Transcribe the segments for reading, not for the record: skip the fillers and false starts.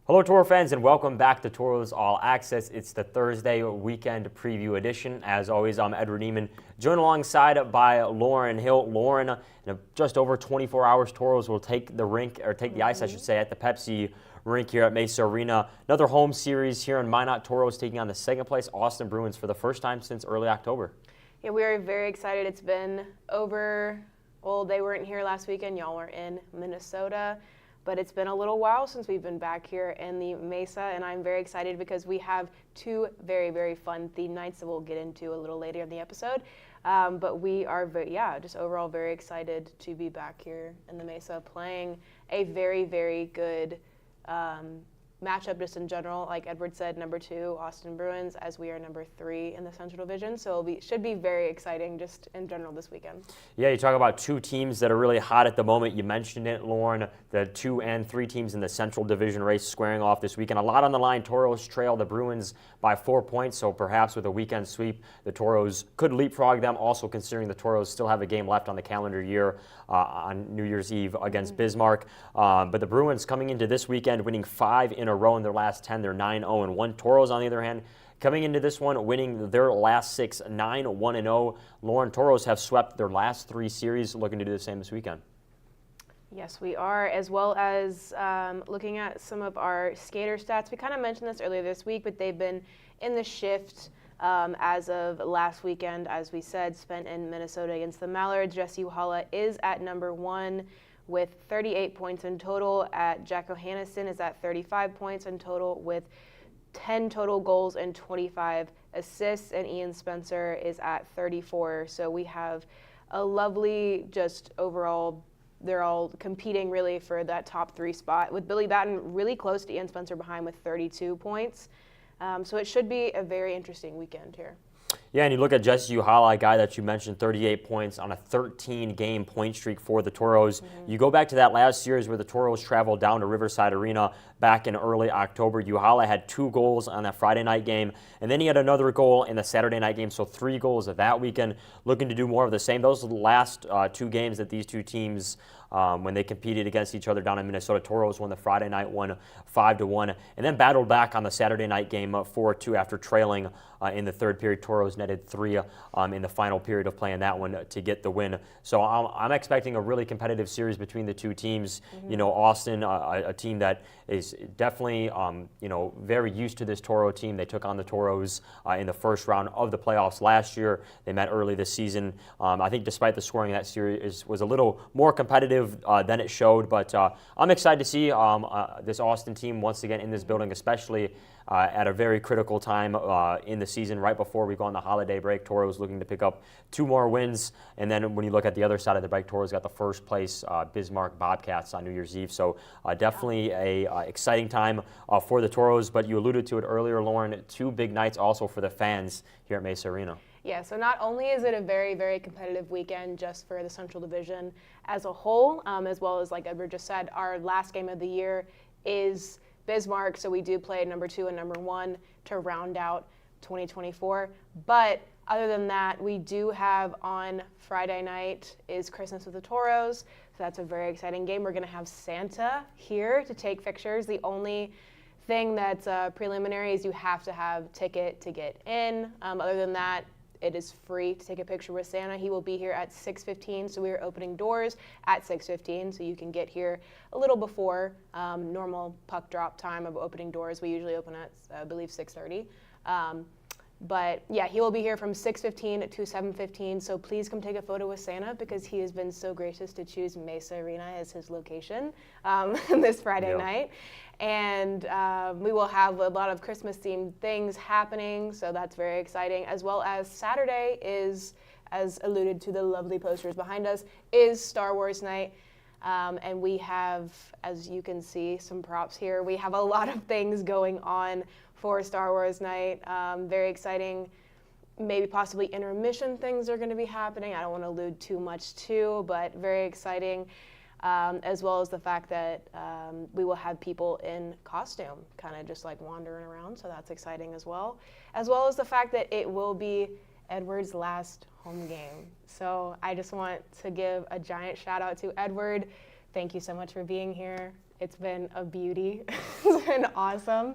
Hello, Toro fans, and welcome back to Tauros All Access. It's the Thursday weekend preview edition. As always, I'm Edward Neiman, joined alongside by Lauren Hill. Lauren, in just over 24 hours, Toros will take the ice, I should say, at the Pepsi rink here at Mesa Arena. Another home series here in Minot. Toros taking on the second place Austin Bruins for the first time since early October. Yeah, we are very excited. It's been over. Well, they weren't here last weekend. Y'all were in Minnesota. But it's been a little while since we've been back here in the Mesa, and I'm very excited because we have two very, very fun theme nights that we'll get into a little later in the episode. But we are, just overall very excited to be back here in the Mesa playing a very, very good matchup just in general. Like Edward said, number 2, Austin Bruins, as we are number 3 in the Central Division. So should be very exciting just in general this weekend. Yeah, you talk about two teams that are really hot at the moment. You mentioned it, Lauren, the 2 and 3 teams in the Central Division race squaring off this weekend. A lot on the line. Toros trail the Bruins by 4 points, so perhaps with a weekend sweep, the Toros could leapfrog them, also considering the Toros still have a game left on the calendar year on New Year's Eve against Bismarck. But the Bruins coming into this weekend winning 5 in a row in their last 10. They're 9-0-1. Toros, on the other hand, coming into this one, winning their last 6, 9-1-0. Lauren, Toros have swept their last 3 series, looking to do the same this weekend. Yes, we are, as well as looking at some of our skater stats. We kind of mentioned this earlier this week, but they've been in the shift as of last weekend, as we said, spent in Minnesota against the Mallards. Jesse Uhala is at number 1 with 38 points in total. Jack O'Hannison is at 35 points in total with 10 total goals and 25 assists, and Ian Spencer is at 34. So we have a lovely, just overall, they're all competing really for that top 3 spot, with Billy Batten really close to Ian Spencer behind with 32 points. So it should be a very interesting weekend here. Yeah, and you look at Jesse Uhala, a guy that you mentioned, 38 points on a 13-game point streak for the Toros. You go back to that last series where the Toros traveled down to Riverside Arena back in early October. Uhala had 2 goals on that Friday night game, and then he had another goal in the Saturday night game, so 3 goals of that weekend. Looking to do more of the same. Those are the last 2 games that these two teams, when they competed against each other down in Minnesota. Toros won the Friday night one 5-1, and then battled back on the Saturday night game 4-2 after trailing in the third period. Toros netted 3 in the final period of playing that one to get the win. So I'm expecting a really competitive series between the two teams. You know, Austin, a team that is definitely very used to this Toro team. They took on the Toros in the first round of the playoffs last year. They met early this season. I think despite the scoring, that series was a little more competitive than it showed. But I'm excited to see this Austin team once again in this building, especially at a very critical time in the season, right before we go on the holiday break. Toros looking to pick up 2 more wins, and then when you look at the other side of the break, Toros got the first place Bismarck Bobcats on New Year's Eve. So definitely a exciting time for the Toros. But you alluded to it earlier, Lauren, 2 big nights also for the fans here at Mesa Arena. Yeah, so not only is it a very, very competitive weekend just for the Central Division as a whole, as well as, like Edward just said, our last game of the year is Bismarck, so we do play number 2 and number 1 to round out 2024. But other than that, we do have on Friday night is Christmas with the Toros, so that's a very exciting game. We're going to have Santa here to take pictures. The only thing that's preliminary is you have to have ticket to get in. Other than that, it is free to take a picture with Santa. He will be here at 6:15, so we are opening doors at 6:15, so you can get here a little before normal puck drop time of opening doors. We usually open at, I believe, 6:30. But yeah, he will be here from 6:15 to 7:15, so please come take a photo with Santa because he has been so gracious to choose Mesa Arena as his location this Friday night. And we will have a lot of Christmas-themed things happening, so that's very exciting. As well as Saturday is, as alluded to the lovely posters behind us, is Star Wars night. And we have, as you can see, some props here. We have a lot of things going on for Star Wars night. Very exciting. Maybe possibly intermission things are going to be happening. I don't want to allude too much to, but very exciting. As well as the fact that we will have people in costume kind of just like wandering around, so that's exciting as well. As well as the fact that it will be Edward's last home game. So I just want to give a giant shout out to Edward. Thank you so much for being here. It's been a beauty. It's been awesome.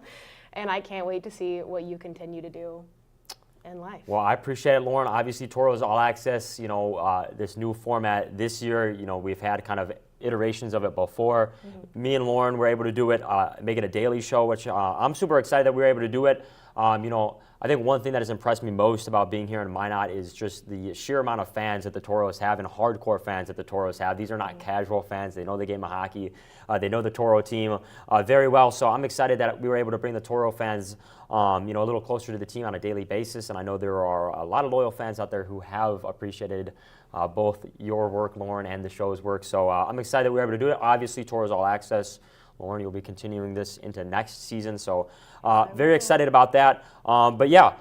And I can't wait to see what you continue to do in life. Well, I appreciate it, Lauren. Obviously, Tauros All Access, this new format this year, we've had kind of iterations of it before. Mm-hmm. Me and Lauren were able to do it, make it a daily show, which I'm super excited that we were able to do it. I think one thing that has impressed me most about being here in Minot is just the sheer amount of fans that the Toros have and hardcore fans that the Toros have. These are not casual fans. They know the game of hockey. They know the Toro team very well. So I'm excited that we were able to bring the Toro fans, a little closer to the team on a daily basis. And I know there are a lot of loyal fans out there who have appreciated both your work, Lauren, and the show's work. So I'm excited that we were able to do it. Obviously, Tauros All Access. Lauren, you'll be continuing this into next season, so very excited about that. But yeah,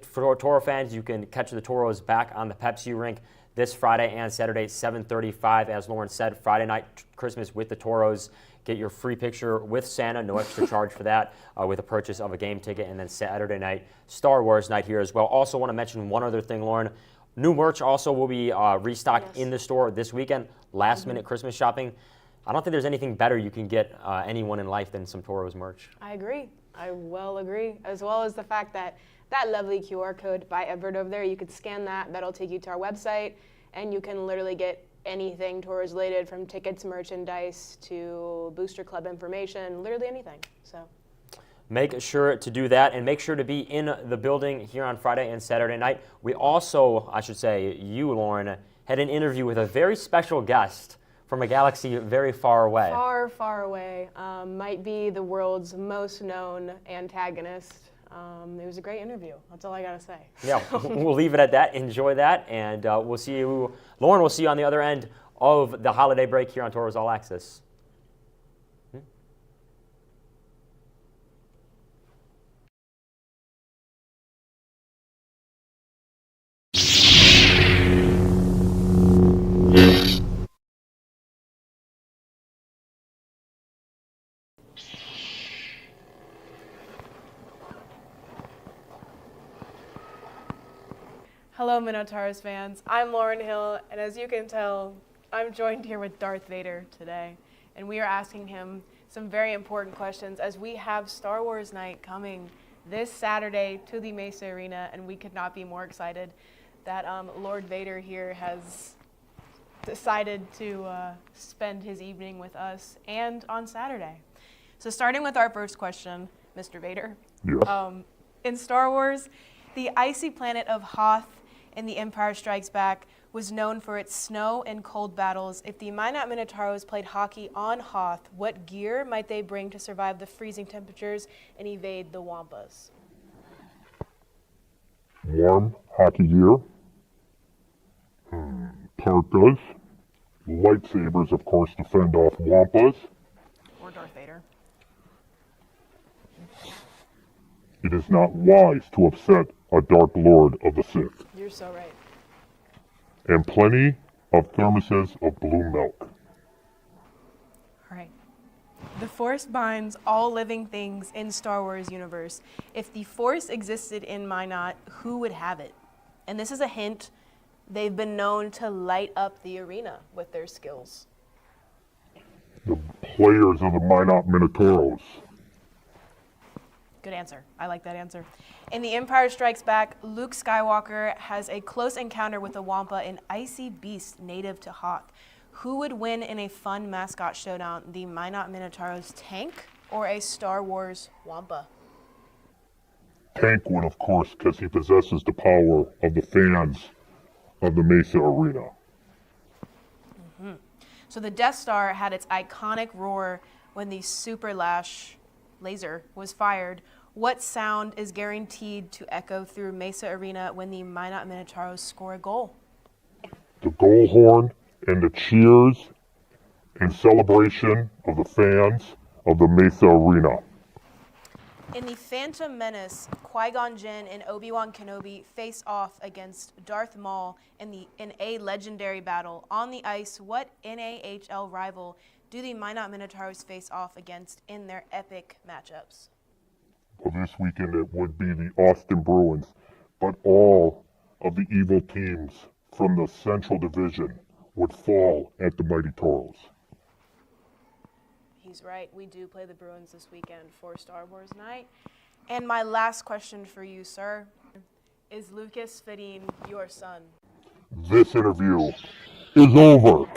for Toro fans, you can catch the Toros back on the Pepsi rink this Friday and Saturday at 7:35. As Lauren said, Friday night Christmas with the Toros. Get your free picture with Santa, no extra charge for that, with a purchase of a game ticket. And then Saturday night, Star Wars night here as well. Also want to mention one other thing, Lauren. New merch also will be restocked in the store this weekend. Last-minute Christmas shopping. I don't think there's anything better you can get anyone in life than some Toros merch. I agree. I well agree. As well as the fact that that lovely QR code by Everett over there, you could scan that. That'll take you to our website, and you can literally get anything Toros related, from tickets, merchandise, to Booster Club information, literally anything. So make sure to do that, and make sure to be in the building here on Friday and Saturday night. We also, I should say, you, Lauren, had an interview with a very special guest from a galaxy very far away. Far, far away. Might be the world's most known antagonist. It was a great interview. That's all I got to say. Yeah, we'll leave it at that. Enjoy that, and we'll see you. Lauren, we'll see you on the other end of the holiday break here on Tauros All Access. Hello, Minotauros fans. I'm Lauren Hill, and as you can tell, I'm joined here with Darth Vader today, and we are asking him some very important questions as we have Star Wars night coming this Saturday to the Mesa Arena, and we could not be more excited that Lord Vader here has decided to spend his evening with us and on Saturday. So starting with our first question, Mr. Vader. Yes. In Star Wars, the icy planet of Hoth in The Empire Strikes Back was known for its snow and cold battles. If the Minot Minotauros played hockey on Hoth, what gear might they bring to survive the freezing temperatures and evade the Wampas? Warm hockey gear, parkas, lightsabers, of course, to fend off Wampas. Or Darth Vader. It is not wise to upset a Dark Lord of the Sith. You're so right. And plenty of thermoses of blue milk. All right. The Force binds all living things in Star Wars universe. If the Force existed in Minot, who would have it? And this is a hint. They've been known to light up the arena with their skills. The players of the Minot Minotauros. Good answer. I like that answer. In The Empire Strikes Back, Luke Skywalker has a close encounter with a Wampa, an icy beast native to Hoth. Who would win in a fun mascot showdown, the Minot Minotauros tank or a Star Wars Wampa? Tank would, of course, because he possesses the power of the fans of the Mesa Arena. Mm-hmm. So the Death Star had its iconic roar when the Super Lash laser was fired. What sound is guaranteed to echo through Mesa Arena when the Minot Minotauros score a goal? The goal horn and the cheers and celebration of the fans of the Mesa Arena. In The Phantom Menace, Qui-Gon Jinn and Obi-Wan Kenobi face off against Darth Maul in a legendary battle. On the ice, what NAHL rival do the Minot Minotauros face off against in their epic matchups? Well, this weekend it would be the Austin Bruins, but all of the evil teams from the Central Division would fall at the Mighty Tauros. He's right. We do play the Bruins this weekend for Star Wars night. And my last question for you, sir. Is Lucas Fitting your son? This interview is over.